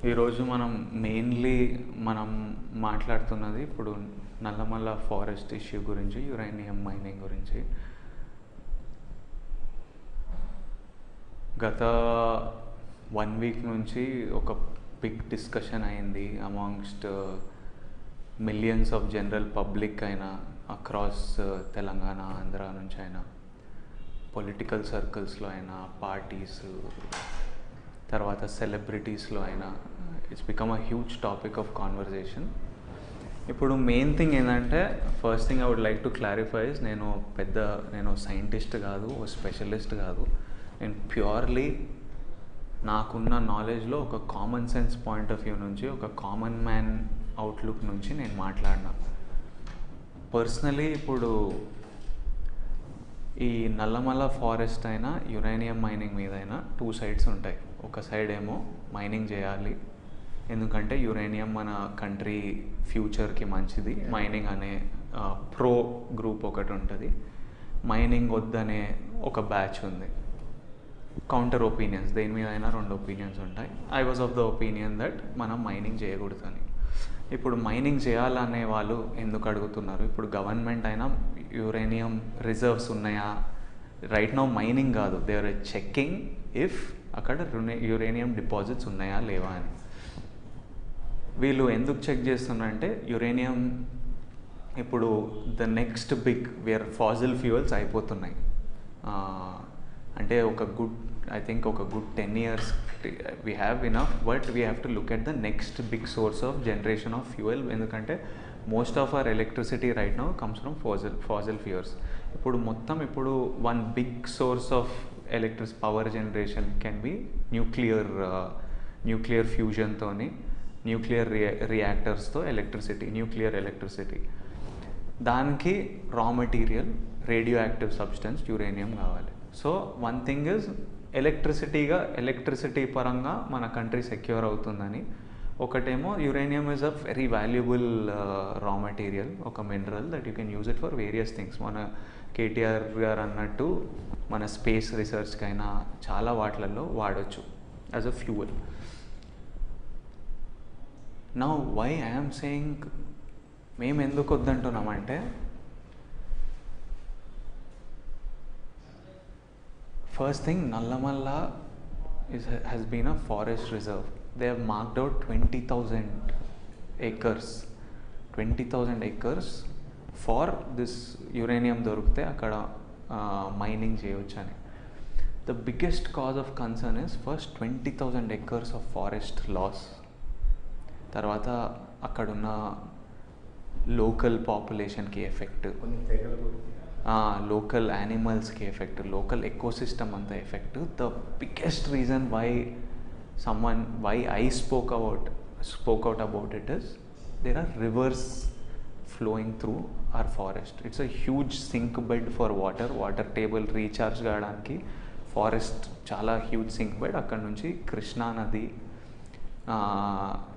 ఈరోజు మెయిన్లీ మనం మాట్లాడుతున్నది ఇప్పుడు నల్లమల్ల ఫారెస్ట్ ఇష్యూ గురించి, యురేనియం మైనింగ్ గురించి. గత 1 వీక్ నుంచి ఒక బిగ్ డిస్కషన్ అయింది amongst millions of general public అయినా, అక్రాస్ తెలంగాణ, ఆంధ్ర నుంచి అయినా, పొలిటికల్ సర్కిల్స్లో అయినా, పార్టీస్, తర్వాత సెలబ్రిటీస్లో అయినా. It's become a huge topic of conversation. ఇప్పుడు మెయిన్ థింగ్ ఏంటంటే, first thing I would like to clarify is, నేను సైంటిస్ట్ కాదు, ఓ స్పెషలిస్ట్ కాదు. నేను ప్యూర్లీ నాకున్న నాలెడ్జ్లో ఒక common sense point of view నుంచి, ఒక కామన్ మ్యాన్ అవుట్లుక్ నుంచి నేను మాట్లాడినా. పర్సనలీ ఇప్పుడు ఈ నల్లమల్ల ఫారెస్ట్ అయినా, యురేనియం మైనింగ్ మీద అయినా 2 సైడ్స్ ఉంటాయి. ఒక సైడ్ ఏమో మైనింగ్ చేయాలి, ఎందుకంటే యురేనియం మన కంట్రీ ఫ్యూచర్కి మంచిది. మైనింగ్ అనే ప్రో గ్రూప్ ఒకటి ఉంటుంది, మైనింగ్ వద్దనే ఒక బ్యాచ్ ఉంది. కౌంటర్ ఒపీనియన్స్, దేని మీద అయినా 2 ఒపీనియన్స్ ఉంటాయి. I was of the opinion that మనం మైనింగ్ చేయకూడదని. ఇప్పుడు మైనింగ్ చేయాలనే వాళ్ళు ఎందుకు అడుగుతున్నారు? ఇప్పుడు గవర్నమెంట్ అయినా యురేనియం రిజర్వ్స్ ఉన్నాయా, రైట్ నౌ మైనింగ్ కాదు, దే ఆర్ చెక్కింగ్ ఇఫ్ అక్కడ యురేనియం డిపాజిట్స్ ఉన్నాయా లేవా అని. వీళ్ళు ఎందుకు చెక్ చేస్తున్నారంటే, యురేనియం ఇప్పుడు the next big where fossil fuels అయిపోతున్నాయి. అంటే ఐ థింక్ ఒక good 10 years we have enough, but we have to look at the next big source of generation of fuel. ఎందుకంటే most of our electricity right now comes from fossil fuels. ఇప్పుడు one big source of power generation can be nuclear ఫ్యూజన్తోని, nuclear రియాక్టర్స్తో nuclear electricity. దానికి raw material radioactive substance uranium కావాలి. So one thing is electricity పరంగా మన country secure అవుతుందని. ఒకటేమో uranium is a very valuable raw material, ఒక mineral that you can use it for various things. మన కేటీఆర్ గారు అన్నట్టు మన స్పేస్ రీసెర్చ్కైనా చాలా వాటిలలో వాడచ్చు as a fuel. Now why I'm saying మేము ఎందుకు వద్దంటున్నామంటే, first thing, Nallamala has been a forest reserve. They have marked out 20,000 acres for this uranium దొరికితే అక్కడ మైనింగ్ చేయవచ్చు అని. The biggest cause of concern is first 20,000 acres of forest loss. తర్వాత అక్కడున్న local పాపులేషన్కి ఎఫెక్ట్, లోకల్ యానిమల్స్కి ఎఫెక్ట్, లోకల్ ఎకోసిస్టమ్ అంతా effect. The biggest reason why I spoke out about it is there are rivers flowing through our forest. It's a huge sink bed for water table recharge కావడానికి forest చాలా huge sink bed. అక్కడ నుంచి కృష్ణా నది,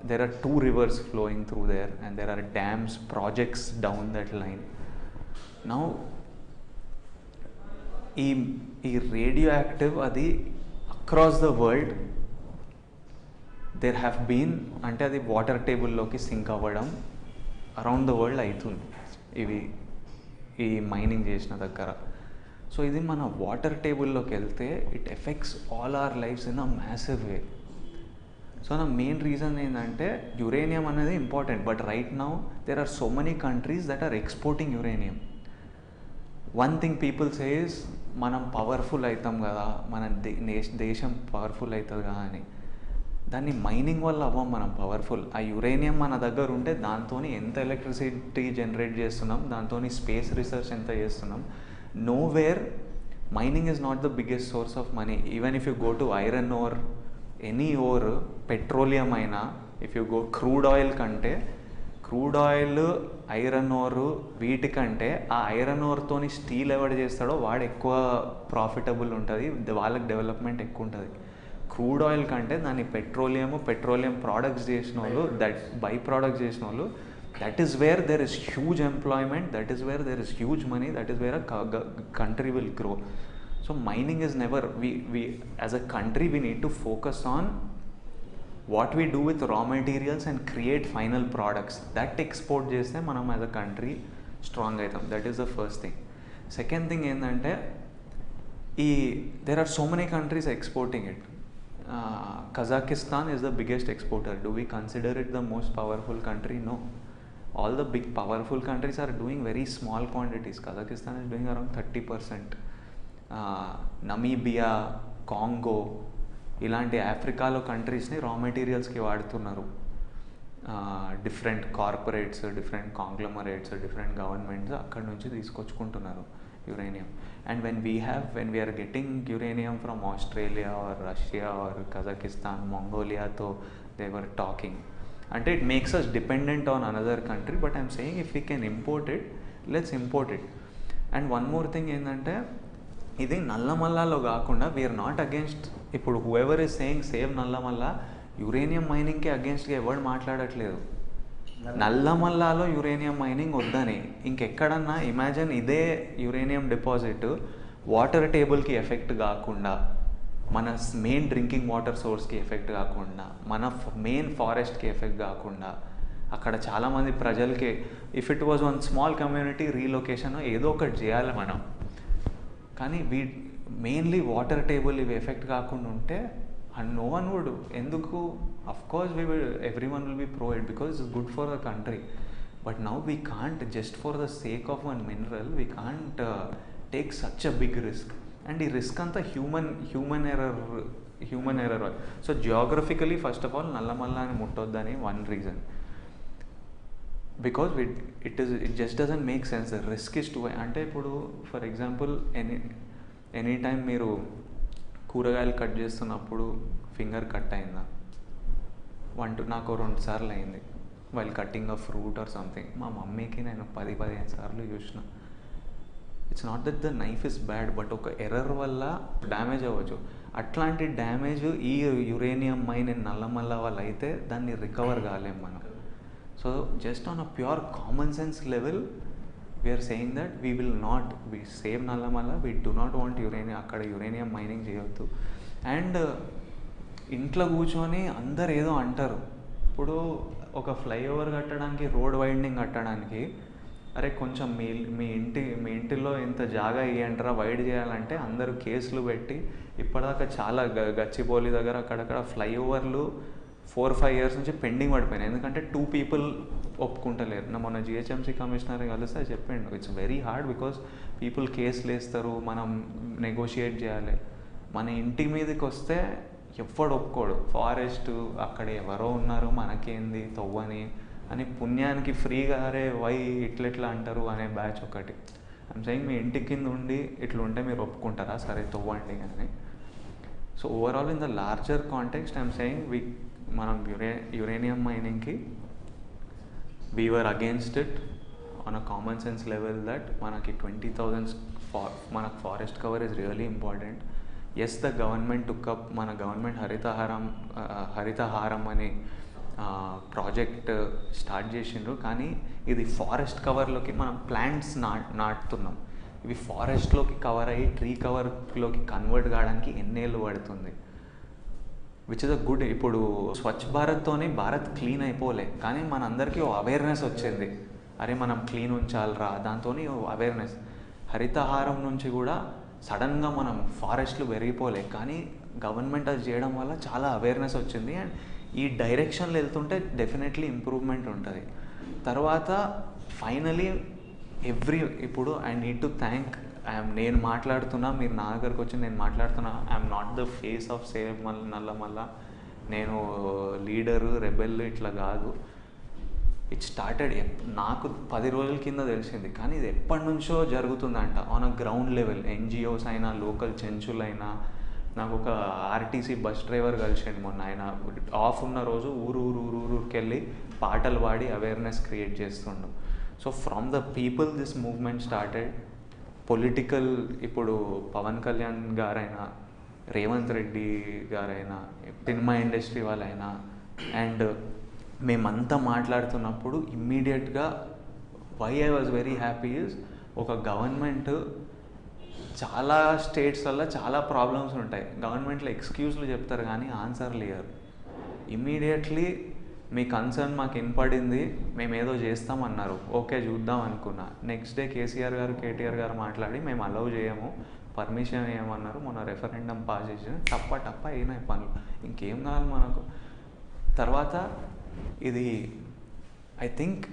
there are 2 rivers flowing through there, and there are dams, projects down that line. Now ఈ radio active అది across the world there have been, అంటే అది water టేబుల్లోకి సింక్ అవ్వడం అరౌండ్ ద వరల్డ్ అవుతుంది ఈ మైనింగ్ చేసిన దగ్గర. సో ఇది మన వాటర్ టేబుల్లోకి వెళ్తే it affects all our lifes in a massive way. So నా మెయిన్ రీజన్ ఏంటంటే, యురేనియం అనేది important, but right now there are so many countries that are exporting uranium. One thing people says, మనం powerful అవుతాం కదా, మన దేశం powerful అవుతుంది కదా అని. దాన్ని మైనింగ్ వల్ల అవ్వం మనం పవర్ఫుల్. ఆ యురేనియం మన దగ్గర ఉంటే దాంతో ఎంత ఎలక్ట్రిసిటీ జనరేట్ చేస్తున్నాం, దాంతో స్పేస్ రీసెర్చ్ ఎంత చేస్తున్నాం. Nowhere mining is not the biggest source of money. Even if you go to iron ore, any ore, petroleum అయినా, if you go crude oil, iron ore, వీటికంటే ఆ ఐరన్ ఓర్తోని స్టీల్ ఎవడు చేస్తాడో వాడు ఎక్కువ ప్రాఫిటబుల్ ఉంటుంది, వాళ్ళకి డెవలప్మెంట్ ఎక్కువ ఉంటుంది. క్రూడ్ ఆయిల్ కంటే దాన్ని పెట్రోలియం ప్రోడక్ట్స్ చేసిన వాళ్ళు, బై ప్రోడక్ట్స్ చేసిన వాళ్ళు, that is where there is huge employment, that is where there is huge money, that is where a country will grow. So mining is never, we as a country we need to focus on what we do with రా materials and create final products that export చేస్తే మనం as a country strong అవుతాం. That is the first thing. Second thing ఏంటంటే there are so many countries exporting it. Kazakhstan is the biggest exporter. Do we consider it the most powerful country? No. All the big powerful countries are doing very small quantities. Kazakhstan is doing around 30%. Namibia, Congo, ఇలాంటి ఆఫ్రికాలో కంట్రీస్ని రా మెటీరియల్స్కి వాడుతున్నారు. Different corporates, different conglomerates, different governments అక్కడ నుంచి తీసుకొచ్చుకుంటున్నారు uranium. And when we are getting uranium from Australia or Russia or Kazakhstan, Mongolia, so they were talking, and it makes us dependent on another country. But I'm saying if we can import it, let's import it. And one more thing ఏంటంటే ఇది నల్లమల్లాలో కాకుండా we are not against. ఇప్పుడు whoever is saying save Nallamala, uranium మైనింగ్కి అగేన్స్ట్గా ఎవరు మాట్లాడట్లేదు. నల్లమల్లాలో యురేనియం మైనింగ్ వద్దని. ఇంకెక్కడన్నా ఇమాజిన్ ఇదే యురేనియం డిపాజిట్ వాటర్ టేబుల్కి ఎఫెక్ట్ కాకుండా, మన మెయిన్ డ్రింకింగ్ వాటర్ సోర్స్కి ఎఫెక్ట్ కాకుండా, మన మెయిన్ ఫారెస్ట్కి ఎఫెక్ట్ కాకుండా, అక్కడ చాలామంది ప్రజలకి if it was one small community relocation ఏదో ఒకటి చేయాలి మనం. కానీ మెయిన్లీ వాటర్ టేబుల్ ఇవి ఎఫెక్ట్ కాకుండా ఉంటే and no one would. ఎందుకు? of course everyone will be pro it because it's good for the country, but now we can't, just for the sake of one mineral, we can't take such a big risk. And ఈ risk అంతా human error. So geographically first of all నల్లమల్లాని ముట్టొద్దని one reason, because it just doesn't make sense. The risk is two. అంటే ఇప్పుడు for example any time మీరు కూరగాయలు cut చేస్తున్నప్పుడు finger cut అయిందా? నాకు 2 సార్లు అయింది while cutting a fruit or something. మా మమ్మీకి నేను 10-15 సార్లు చూసిన. It's not that the knife is bad, but ఒక ఎర్రర్ వల్ల డ్యామేజ్ అవ్వచ్చు. అట్లాంటి డ్యామేజ్ ఈ యురేనియం మైన్ నల్లమల్ల వల్ల అయితే దాన్ని రికవర్ కాలేం మనం. So just on a pure common sense level we are saying that we save Nallamala, we do not want uranium, అక్కడ యురేనియం మైనింగ్ చేయొద్దు. అండ్ ఇంట్లో కూర్చొని అందరు ఏదో అంటారు. ఇప్పుడు ఒక ఫ్లైఓవర్ కట్టడానికి, రోడ్ వైడనింగ్ కట్టడానికి, అరే కొంచెం మీ ఇంటిలో ఇంత జాగా ఇవ్వండిరా వైడ్ చేయాలంటే అందరూ కేసులు పెట్టి ఇప్పటిదాకా చాలా గచ్చిబౌలి దగ్గర అక్కడక్కడ ఫ్లైఓవర్లు 4-5 years నుంచి పెండింగ్ పడిపోయినాయి. ఎందుకంటే 2 people ఒప్పుకుంటలేరు. మొన్న జిహెచ్ఎంసీ కమిషనర్ కలిస్తే చెప్పిండు it's very hard because people కేసులు వేస్తారు, మనం నెగోషియేట్ చేయాలి. మన ఇంటి మీదకి వస్తే ఎవ్వడు ఒప్పుకోడు. ఫారెస్ట్ అక్కడ ఎవరో ఉన్నారు మనకేంది తవ్వని అని పుణ్యానికి ఫ్రీగా అరే వై ఇట్లా అంటారు అనే బ్యాచ్ ఒకటి. ఐమ్ సెయింగ్ మీ ఇంటి కింద ఉండి ఇట్లా ఉంటే మీరు ఒప్పుకుంటారా? సరే తవ్వండి అని. So overall in the larger context I'm saying మనం uranium మైనింగ్కి we were against it on a common sense level that manaki 20,000 manak forest cover is really important. Yes, the government took up, mana government haritaharam ani project start చేసిండ్రు. కానీ ఇది forest కవర్లోకి మనం plants నాటుతున్నాం. ఇవి ఫారెస్ట్లోకి cover అయ్యి tree కవర్లోకి convert కావడానికి ఎన్నేళ్ళు పడుతుంది. Which is a good. ఇప్పుడు స్వచ్ఛ భారత్తోనే భారత్ క్లీన్ అయిపోలే, కానీ మనందరికీ అవేర్నెస్ వచ్చింది, అరే మనం క్లీన్ ఉంచాలరా, దాంతో అవేర్నెస్. హరితహారం నుంచి కూడా సడన్గా మనం ఫారెస్ట్లు పెరిగిపోలే, కానీ గవర్నమెంట్ అది చేయడం వల్ల చాలా అవేర్నెస్ వచ్చింది. అండ్ ఈ డైరెక్షన్లో వెళ్తుంటే డెఫినెట్లీ ఇంప్రూవ్మెంట్ ఉంటుంది. తర్వాత ఫైనలీ ఇప్పుడు ఐ నీడ్ టు థ్యాంక్, నేను మాట్లాడుతున్నా, మీరు నా దగ్గరకు వచ్చి నేను మాట్లాడుతున్నా, I'm not the face of save Nallamala, నేను లీడరు రెబెల్ ఇట్లా కాదు. ఇట్ స్టార్టెడ్ నాకు 10 రోజుల కింద తెలిసింది, కానీ ఇది ఎప్పటి నుంచో జరుగుతుందంట on a ground level. NGOs అయినా, లోకల్ చెంచులైనా. నాకు ఒక ఆర్టీసీ బస్ డ్రైవర్ కలిసిండు మొన్న. ఆయన ఆఫ్ ఉన్న రోజు ఊరికి వెళ్ళి పాటలు పాడి అవేర్నెస్ క్రియేట్ చేస్తుండు. So from the people this movement started. Political, ఇప్పుడు పవన్ కళ్యాణ్ గారైనా, రేవంత్ రెడ్డి గారైనా, సినిమా ఇండస్ట్రీ వాళ్ళైనా, అండ్ మేమంతా మాట్లాడుతున్నప్పుడు ఇమ్మీడియట్గా why I was very happy is ఒక గవర్నమెంట్, చాలా స్టేట్స్ వల్ల చాలా ప్రాబ్లమ్స్ ఉంటాయి, గవర్నమెంట్లో ఎక్స్క్యూజ్లు చెప్తారు కానీ ఆన్సర్లు ఇయ్యరు. ఇమీడియట్లీ మీ కన్సర్న్ మాకు వినపడింది, మేము ఏదో చేస్తామన్నారు, ఓకే చూద్దాం అనుకున్నా. నెక్స్ట్ డే కేసీఆర్ గారు కేటీఆర్ గారు మాట్లాడి మేము అలౌ చేయము, పర్మిషన్ ఏమన్నారు, మొన్న రెఫరెండం పాస్ చేసిన టప్ప అయినాయి పనులు. ఇంకేం కావాలి మనకు? తర్వాత ఇది I think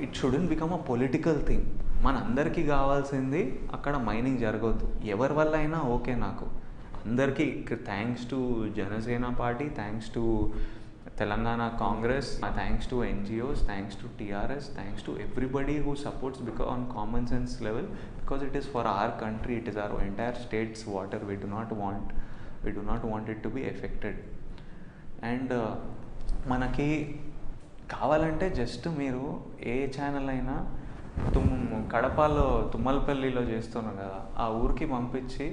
it shouldn't become a political thing. మన అందరికీ కావాల్సింది అక్కడ మైనింగ్ జరగవద్దు, ఎవరి వల్ల అయినా ఓకే నాకు. అందరికీ thanks to Janasena party, thanks to Telangana Congress, thanks to NGOs, thanks to TRS, thanks to everybody who supports on common sense level, because it is for our country, it is our entire states water. We do not want it to be affected. And మనకి కావాలంటే just మీరు ఏ channel అయినా కడపలో తుమ్మలపల్లిలో చేస్తున్నాం కదా, ఆ ఊరికి పంపించి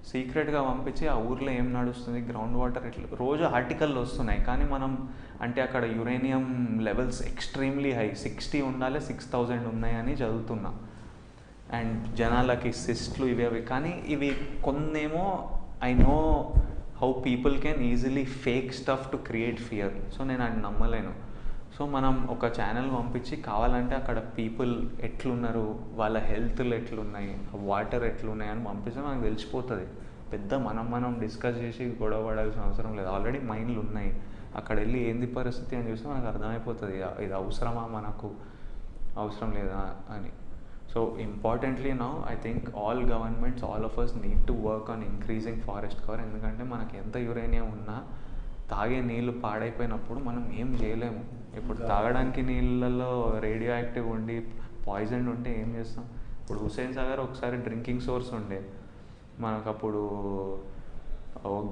సీక్రెట్గా పంపించి ఆ ఊర్లో ఏం నడుస్తుంది, గ్రౌండ్ వాటర్ ఇట్లా రోజు ఆర్టికల్లు వస్తున్నాయి. కానీ మనం అంటే అక్కడ యురేనియం లెవెల్స్ ఎక్స్ట్రీమ్లీ హై, 60 ఉండాలి, 6000 ఉన్నాయని చదువుతున్నా. అండ్ జనాలకి సిస్ట్లు ఇవి అవి. కానీ ఇవి కొన్నేమో I know how people can easily fake stuff to create fear. So నేను అది నమ్మలేను. సో మనం ఒక ఛానల్ పంపించి కావాలంటే అక్కడ పీపుల్ ఎట్లున్నారు, వాళ్ళ హెల్త్లు ఎట్లున్నాయి, వాటర్ ఎట్లున్నాయి అని పంపిస్తే మనకు తెలిసిపోతుంది. పెద్ద మనం డిస్కస్ చేసి గొడవ పడాల్సిన అవసరం లేదు. ఆల్రెడీ మైండ్లు ఉన్నాయి, అక్కడ వెళ్ళి ఏంది పరిస్థితి అని చూస్తే మనకు అర్థమైపోతుంది ఇది అవసరమా, మనకు అవసరం లేదా అని. So importantly now I think all governments, all of us need to work on increasing forest cover. ఎందుకంటే మనకి ఎంత యురేనియం ఉన్నా తాగే నీళ్ళు పాడైపోయినప్పుడు మనం ఏం చేయలేము. ఇప్పుడు తాగడానికి నీళ్ళల్లో రేడియో యాక్టివ్ ఉండి పాయిజన్ ఉంటే ఏం చేస్తాం? ఇప్పుడు హుస్సేన్ సాగర్ ఒకసారి డ్రింకింగ్ సోర్స్ ఉండే మనకు. అప్పుడు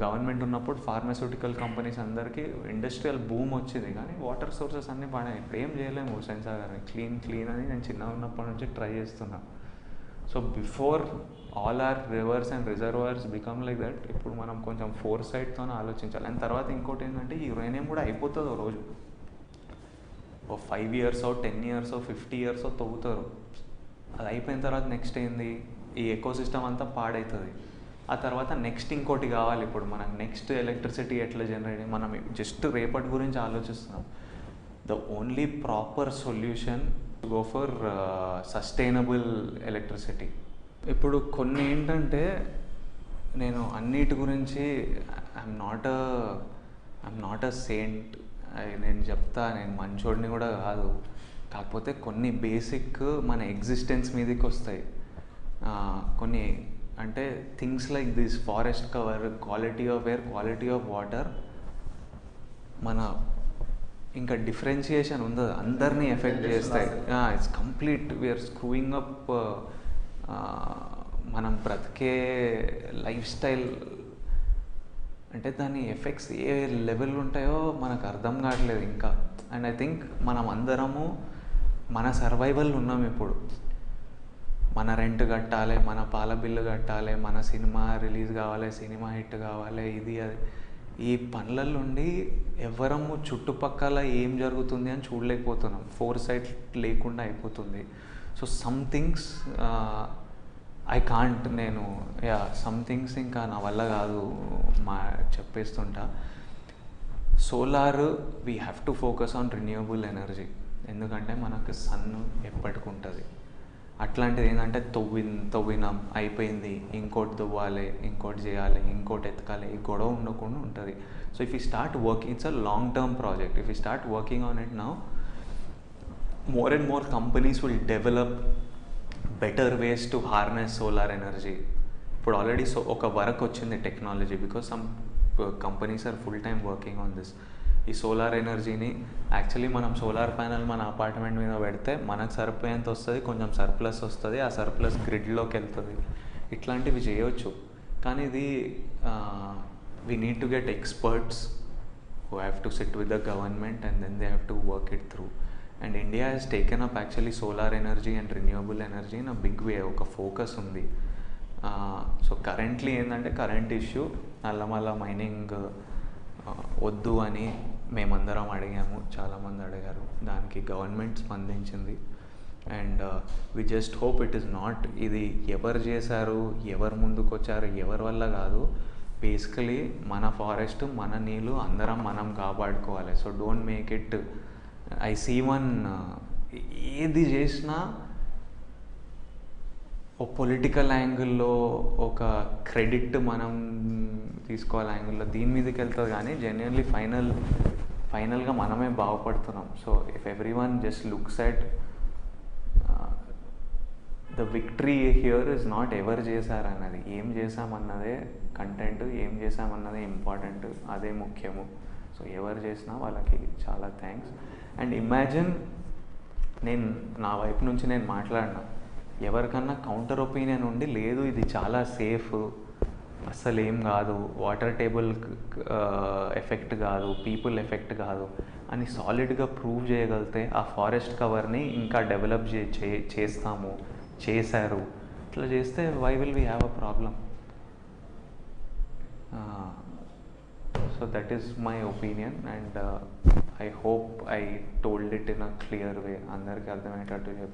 గవర్నమెంట్ ఉన్నప్పుడు ఫార్మాస్యూటికల్ కంపెనీస్ అందరికీ ఇండస్ట్రియల్ బూమ్ వచ్చింది, కానీ వాటర్ సోర్సెస్ అన్నీ పాడాయి. ఇప్పుడు ఏం చేయలేము హుస్సేన్ సాగర్ని క్లీన్ అని నేను చిన్నగా ఉన్నప్పటి నుంచి ట్రై చేస్తున్నా. So before all our rivers and reservoirs become like that, ఇప్పుడు మనం కొంచెం ఫోర్ సైడ్తోనే ఆలోచించాలి. అండ్ తర్వాత ఇంకోటి ఏంటంటే ఈ యురేనియం కూడా అయిపోతుంది ఓ రోజు. ఓ 5 years, 10 years, 50 years తవ్వుతారు. అది అయిపోయిన తర్వాత నెక్స్ట్ ఏంది, ఈ ఎకోసిస్టమ్ అంతా పాడవుతుంది. ఆ తర్వాత నెక్స్ట్ ఇంకోటి కావాలి. ఇప్పుడు మనకు నెక్స్ట్ ఎలక్ట్రిసిటీ ఎట్లా జనరేట్, మనం జస్ట్ రేపటి గురించి ఆలోచిస్తున్నాం. The only proper solution go for sustainable electricity. ఇప్పుడు కొన్ని ఏంటంటే నేను అన్నిటి గురించి ఐఎమ్ నాట్ అ సెయింట్, నేను చెప్తా నేను మంచోడిని కూడా కాదు. కాకపోతే కొన్ని బేసిక్ మన ఎగ్జిస్టెన్స్ మీదకి వస్తాయి. కొన్ని అంటే things like this forest cover, quality of air, quality of water, మన ఇంకా డిఫరెన్షియేషన్ ఉండదు, అందరినీ ఎఫెక్ట్ చేస్తాయి. It's complete we're screwing up మనం బ్రతికే లైఫ్ స్టైల్. అంటే దాని ఎఫెక్ట్స్ ఏ లెవెల్ ఉంటాయో మనకు అర్థం కావట్లేదు ఇంకా. అండ్ ఐ థింక్ మనం అందరము మన సర్వైవల్ ఉన్నాం ఇప్పుడు. మన రెంట్ కట్టాలి, మన పాల బిల్లు కట్టాలి, మన సినిమా రిలీజ్ కావాలి, సినిమా హిట్ కావాలి, ఇది అది. ఈ పనుల నుండి ఎవరము చుట్టుపక్కల ఏం జరుగుతుంది అని చూడలేకపోతున్నాం. ఫోర్ సైట్ లేకుండా అయిపోతుంది. So some things I can't, some things ఇంకా నా వల్ల కాదు చెప్పేస్తుంటా. Solar we have to focus on renewable energy. ఎందుకంటే మనకు సన్ ఎప్పటికి ఉంటుంది. అట్లాంటిది ఏంటంటే తవ్వినాం అయిపోయింది, ఇంకోటి తవ్వాలి, ఇంకోటి చేయాలి, ఇంకోటి ఎతకాలి, ఈ గొడవ ఉండకుండా ఉంటుంది. So if you start working, it's a long term project. If you start working on it now, more and more companies will develop better ways to harness solar energy. ఇప్పుడు ఆల్రెడీ ఒక వర్క్ వచ్చింది technology, because some companies are full time working on this. ఈ solar ఎనర్జీని actually మనం solar panel మన apartment మీద పెడితే మనకు సరిపోయేంత వస్తుంది, కొంచెం సర్ప్లస్ వస్తుంది, ఆ సర్ప్లస్ గ్రిడ్లోకి వెళ్తుంది. ఇట్లాంటివి చేయవచ్చు. కానీ ఇది we need to get experts who have to sit with the government and then they have to work it through. And India has taken up actually solar energy and renewable energy in a big way. ఒక focus ఉంది. So currently ఏంటంటే current issue, Nallamala mining వద్దు అని మేమందరం అడిగాము, చాలామంది అడిగారు. దానికి గవర్నమెంట్ స్పందించింది. And we just hope it is not, ఇది ఎవరు చేశారు, ఎవరు ముందుకు వచ్చారు, ఎవరి వల్ల కాదు. బేసికలీ మన ఫారెస్ట్, మన నీళ్ళు అందరం మనం కాపాడుకోవాలి. So don't make it, I see one, ఏది చేసినా ఒక పొలిటికల్ యాంగిల్లో, ఒక క్రెడిట్ మనం తీసుకోవాలి యాంగిల్లో దీని మీదకి వెళ్తుంది. కానీ జెన్యున్లీ ఫైనల్గా మనమే బాగుపడుతున్నాం. So if everyone just looks at the victory here is not ఎవరు చేశారన్నది, ఏం చేశామన్నదే కంటెంట్, ఏం చేశామన్నదే ఇంపార్టెంట్, అదే ముఖ్యము. సో ఎవరు చేసినా వాళ్ళకి చాలా థ్యాంక్స్. అండ్ ఇమాజిన్, నేను నా వైపు నుంచి నేను మాట్లాడినా, ఎవరికన్నా కౌంటర్ ఒపీనియన్ ఉండి లేదు ఇది చాలా సేఫ్, అస్సలు ఏం కాదు, వాటర్ టేబుల్ ఎఫెక్ట్ కాదు, పీపుల్ ఎఫెక్ట్ కాదు అని సాలిడ్గా ప్రూవ్ చేయగలిగితే ఆ ఫారెస్ట్ కవర్ని ఇంకా డెవలప్ చేశారు. ఇట్లా చేస్తే why will we have a problem? So that is my opinion and I hope I told it in a clear way. అందరికీ అర్థమయ్యేటట్టు